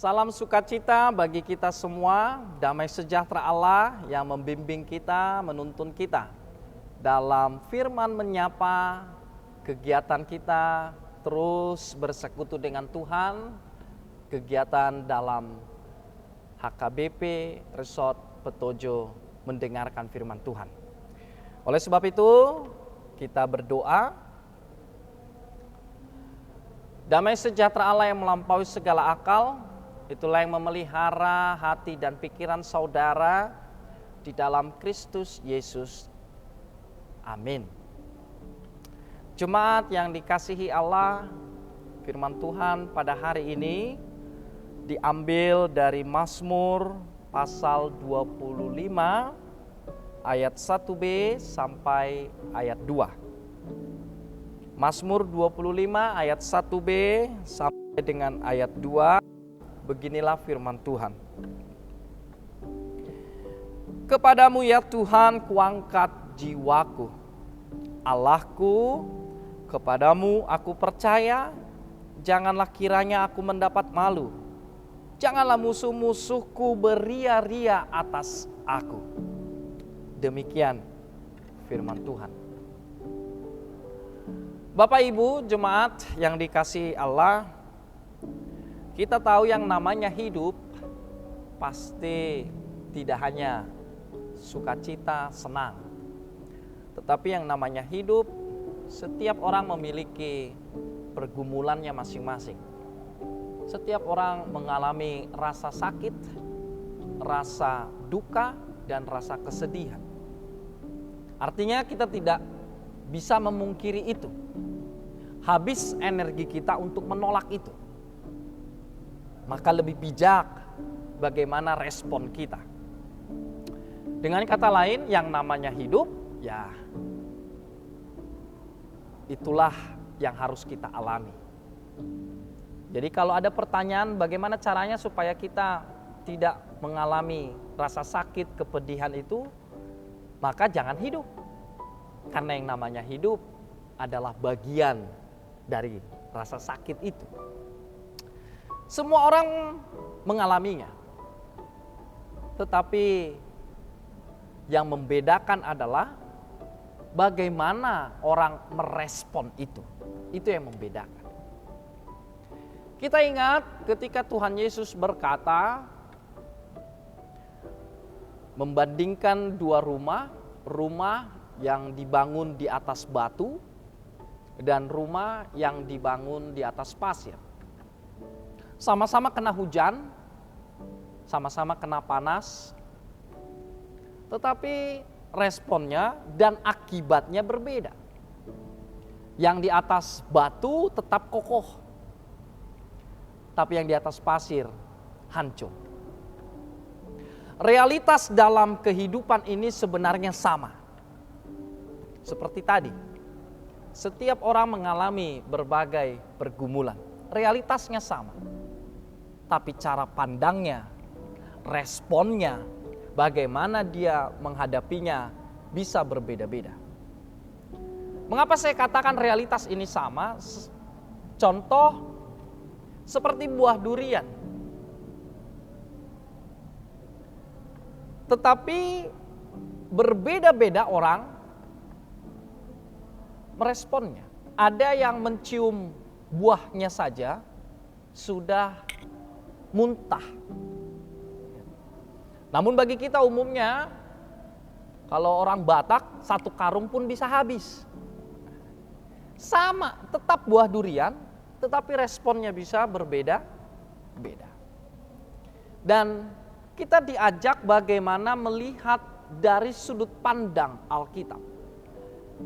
Salam sukacita bagi kita semua, damai sejahtera Allah yang membimbing kita, menuntun kita dalam firman menyapa, kegiatan kita terus bersekutu dengan Tuhan, kegiatan dalam HKBP Resort Petojo mendengarkan firman Tuhan. Oleh sebab itu, kita berdoa, damai sejahtera Allah yang melampaui segala akal, itulah yang memelihara hati dan pikiran saudara di dalam Kristus Yesus. Amin. Jemaat yang dikasihi Allah, firman Tuhan pada hari ini diambil dari Mazmur pasal 25 ayat 1b sampai ayat 2. Mazmur 25 ayat 1b sampai dengan ayat 2. Beginilah firman Tuhan. Kepadamu ya Tuhan kuangkat jiwaku. Allahku, kepadamu aku percaya, janganlah kiranya aku mendapat malu. Janganlah musuh-musuhku beria-ria atas aku. Demikian firman Tuhan. Bapak Ibu jemaat yang dikasihi Allah, kita tahu yang namanya hidup pasti tidak hanya sukacita, senang. Tetapi yang namanya hidup, setiap orang memiliki pergumulannya masing-masing. Setiap orang mengalami rasa sakit, rasa duka, dan rasa kesedihan. Artinya kita tidak bisa memungkiri itu. Habis energi kita untuk menolak itu. Maka lebih bijak bagaimana respon kita. Dengan kata lain, yang namanya hidup, ya itulah yang harus kita alami. Jadi kalau ada pertanyaan bagaimana caranya supaya kita tidak mengalami rasa sakit, kepedihan itu, maka jangan hidup. Karena yang namanya hidup adalah bagian dari rasa sakit itu. Semua orang mengalaminya. Tetapi yang membedakan adalah bagaimana orang merespon itu. Itu yang membedakan. Kita ingat ketika Tuhan Yesus berkata, membandingkan dua rumah, rumah yang dibangun di atas batu dan rumah yang dibangun di atas pasir. Sama-sama kena hujan, sama-sama kena panas, tetapi responnya dan akibatnya berbeda. Yang di atas batu tetap kokoh, tapi yang di atas pasir hancur. Realitas dalam kehidupan ini sebenarnya sama. Seperti tadi, setiap orang mengalami berbagai pergumulan. Realitasnya sama. Tapi cara pandangnya, responnya, bagaimana dia menghadapinya bisa berbeda-beda. Mengapa saya katakan realitas ini sama? Contoh seperti buah durian. Tetapi berbeda-beda orang meresponnya. Ada yang mencium buahnya saja sudah muntah. Namun bagi kita umumnya, kalau orang Batak, satu karung pun bisa habis. Sama, tetap buah durian, tetapi responnya bisa berbeda-beda. Dan kita diajak bagaimana melihat dari sudut pandang Alkitab.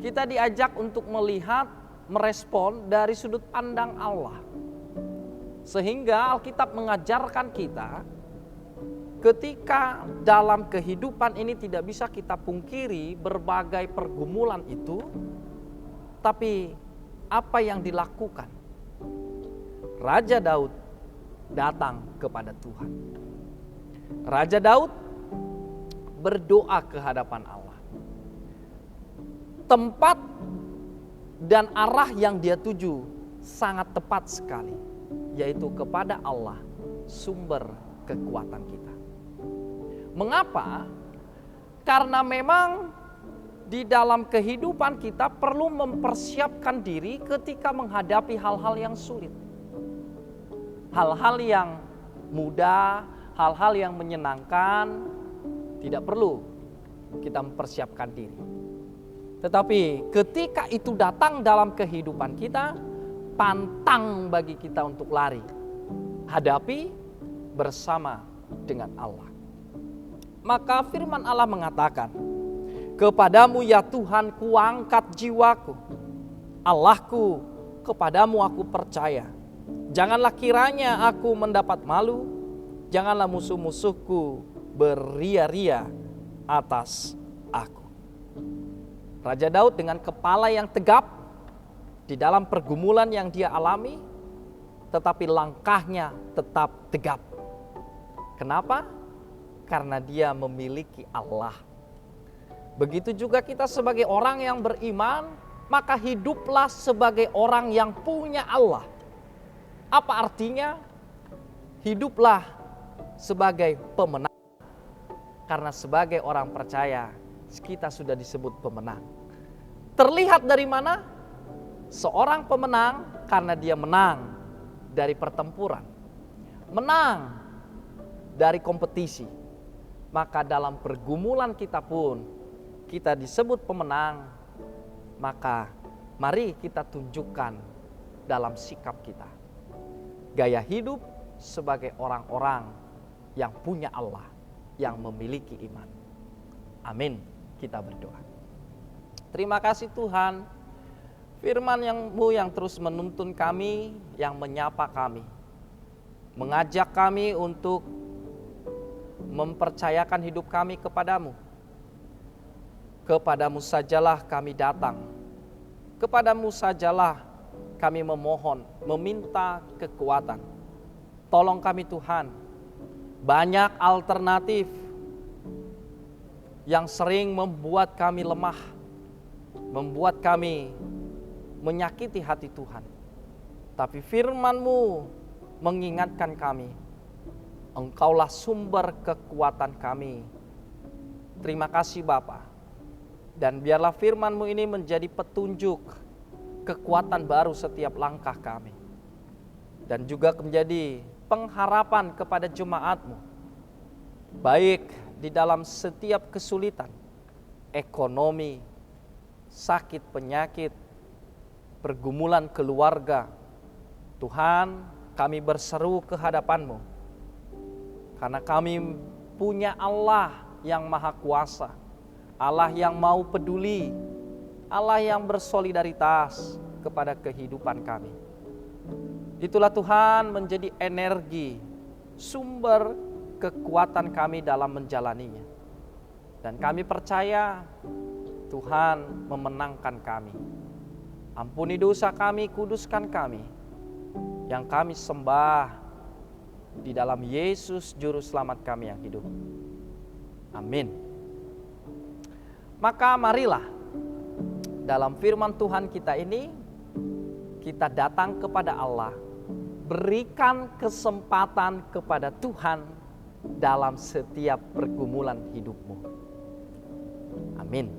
Kita diajak untuk melihat, merespon dari sudut pandang Allah. Sehingga Alkitab mengajarkan kita, ketika dalam kehidupan ini tidak bisa kita pungkiri berbagai pergumulan itu, tapi apa yang dilakukan? Raja Daud datang kepada Tuhan. Raja Daud berdoa ke hadapan Allah. Tempat dan arah yang dia tuju sangat tepat sekali, yaitu kepada Allah sumber kekuatan kita. Mengapa? Karena memang di dalam kehidupan kita perlu mempersiapkan diri ketika menghadapi hal-hal yang sulit. Hal-hal yang mudah, hal-hal yang menyenangkan, tidak perlu kita mempersiapkan diri. Tetapi ketika itu datang dalam kehidupan kita, pantang bagi kita untuk lari. Hadapi bersama dengan Allah. Maka firman Allah mengatakan, "Kepadamu ya Tuhan kuangkat jiwaku. Allahku, kepadamu aku percaya. Janganlah kiranya aku mendapat malu. Janganlah musuh-musuhku beria-ria atas aku." Raja Daud dengan kepala yang tegap di dalam pergumulan yang dia alami, tetapi langkahnya tetap tegap. Kenapa? Karena dia memiliki Allah. Begitu juga kita sebagai orang yang beriman, maka hiduplah sebagai orang yang punya Allah. Apa artinya? Hiduplah sebagai pemenang. Karena sebagai orang percaya, kita sudah disebut pemenang. Terlihat dari mana? Seorang pemenang karena dia menang dari pertempuran. Menang dari kompetisi. Maka dalam pergumulan kita pun kita disebut pemenang. Maka mari kita tunjukkan dalam sikap kita. Gaya hidup sebagai orang-orang yang punya Allah, yang memiliki iman. Amin. Kita berdoa. Terima kasih Tuhan, firman-Mu yang terus menuntun kami, yang menyapa kami, mengajak kami untuk mempercayakan hidup kami kepadamu. Kepadamu sajalah kami datang, kepadamu sajalah kami memohon, meminta kekuatan. Tolong kami Tuhan, banyak alternatif yang sering membuat kami lemah, membuat kami menyakiti hati Tuhan. Tapi firman-Mu mengingatkan kami, Engkaulah sumber kekuatan kami. Terima kasih Bapa. Dan biarlah firman-Mu ini menjadi petunjuk kekuatan baru setiap langkah kami. Dan juga menjadi pengharapan kepada jemaat-Mu. Baik di dalam setiap kesulitan, ekonomi, sakit, penyakit, pergumulan keluarga. Tuhan, kami berseru ke hadapan-Mu. Karena kami punya Allah yang maha kuasa, Allah yang mau peduli, Allah yang bersolidaritas kepada kehidupan kami. Itulah Tuhan menjadi energi, sumber kekuatan kami dalam menjalaninya. Dan kami percaya Tuhan memenangkan kami. Ampuni dosa kami, kuduskan kami, yang kami sembah di dalam Yesus Juru Selamat kami yang hidup. Amin. Maka marilah dalam firman Tuhan kita ini, kita datang kepada Allah, berikan kesempatan kepada Tuhan dalam setiap pergumulan hidupmu. Amin.